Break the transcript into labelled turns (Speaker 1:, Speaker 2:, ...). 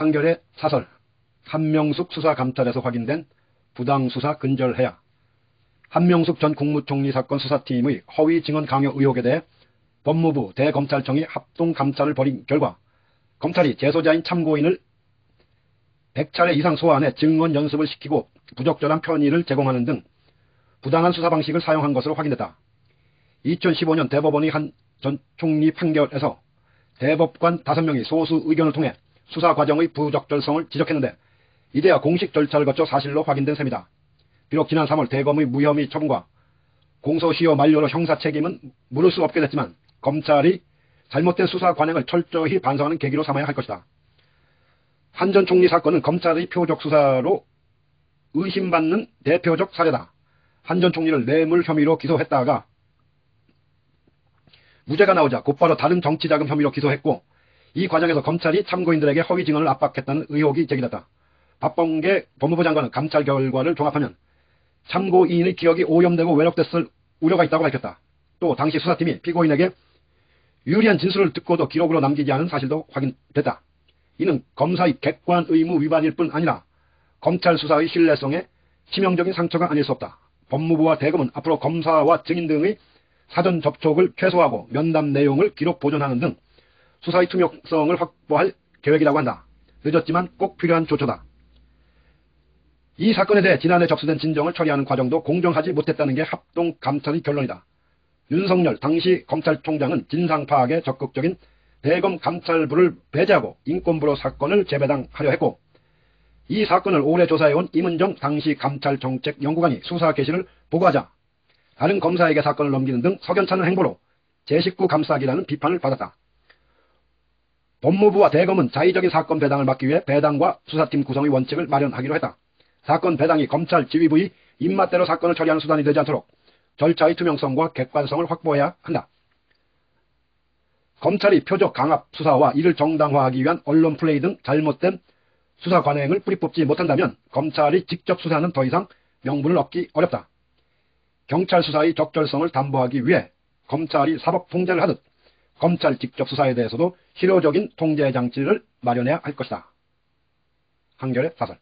Speaker 1: 한겨레 사설. 한명숙 수사감찰에서 확인된 부당수사 근절해야. 한명숙 전 국무총리 사건 수사팀의 허위 증언 강요 의혹에 대해 법무부 대검찰청이 합동감찰을 벌인 결과 검찰이 재소자인 참고인을 100차례 이상 소환해 증언 연습을 시키고 부적절한 편의를 제공하는 등 부당한 수사 방식을 사용한 것으로 확인됐다. 2015년 대법원의 한 전 총리 판결에서 대법관 5명이 소수 의견을 통해 수사 과정의 부적절성을 지적했는데 이제야 공식 절차를 거쳐 사실로 확인된 셈이다. 비록 지난 3월 대검의 무혐의 처분과 공소시효 만료로 형사 책임은 물을 수 없게 됐지만 검찰이 잘못된 수사 관행을 철저히 반성하는 계기로 삼아야 할 것이다. 한 전 총리 사건은 검찰의 표적 수사로 의심받는 대표적 사례다. 한 전 총리를 뇌물 혐의로 기소했다가 무죄가 나오자 곧바로 다른 정치자금 혐의로 기소했고 이 과정에서 검찰이 참고인들에게 허위 증언을 압박했다는 의혹이 제기됐다. 박범계 법무부 장관은 감찰 결과를 종합하면 참고인의 기억이 오염되고 왜곡됐을 우려가 있다고 밝혔다. 또 당시 수사팀이 피고인에게 유리한 진술을 듣고도 기록으로 남기지 않은 사실도 확인됐다. 이는 검사의 객관 의무 위반일 뿐 아니라 검찰 수사의 신뢰성에 치명적인 상처가 아닐 수 없다. 법무부와 대검은 앞으로 검사와 증인 등의 사전 접촉을 최소화하고 면담 내용을 기록 보존하는 등 수사의 투명성을 확보할 계획이라고 한다. 늦었지만 꼭 필요한 조처다. 이 사건에 대해 지난해 접수된 진정을 처리하는 과정도 공정하지 못했다는 게 합동감찰의 결론이다. 윤석열 당시 검찰총장은 진상 파악에 적극적인 대검 감찰부를 배제하고 인권부로 사건을 재배당하려 했고 이 사건을 오래 조사해온 임은정 당시 감찰정책연구관이 수사 개시를 보고하자 다른 검사에게 사건을 넘기는 등 석연찮은 행보로 제19 감싸기라는 비판을 받았다. 법무부와 대검은 자의적인 사건 배당을 막기 위해 배당과 수사팀 구성의 원칙을 마련하기로 했다. 사건 배당이 검찰 지휘부의 입맛대로 사건을 처리하는 수단이 되지 않도록 절차의 투명성과 객관성을 확보해야 한다. 검찰이 표적 강압 수사와 이를 정당화하기 위한 언론 플레이 등 잘못된 수사 관행을 뿌리 뽑지 못한다면 검찰이 직접 수사는 더 이상 명분을 얻기 어렵다. 경찰 수사의 적절성을 담보하기 위해 검찰이 사법 통제를 하듯 검찰 직접 수사에 대해서도 실효적인 통제 장치를 마련해야 할 것이다. 한겨레 사설.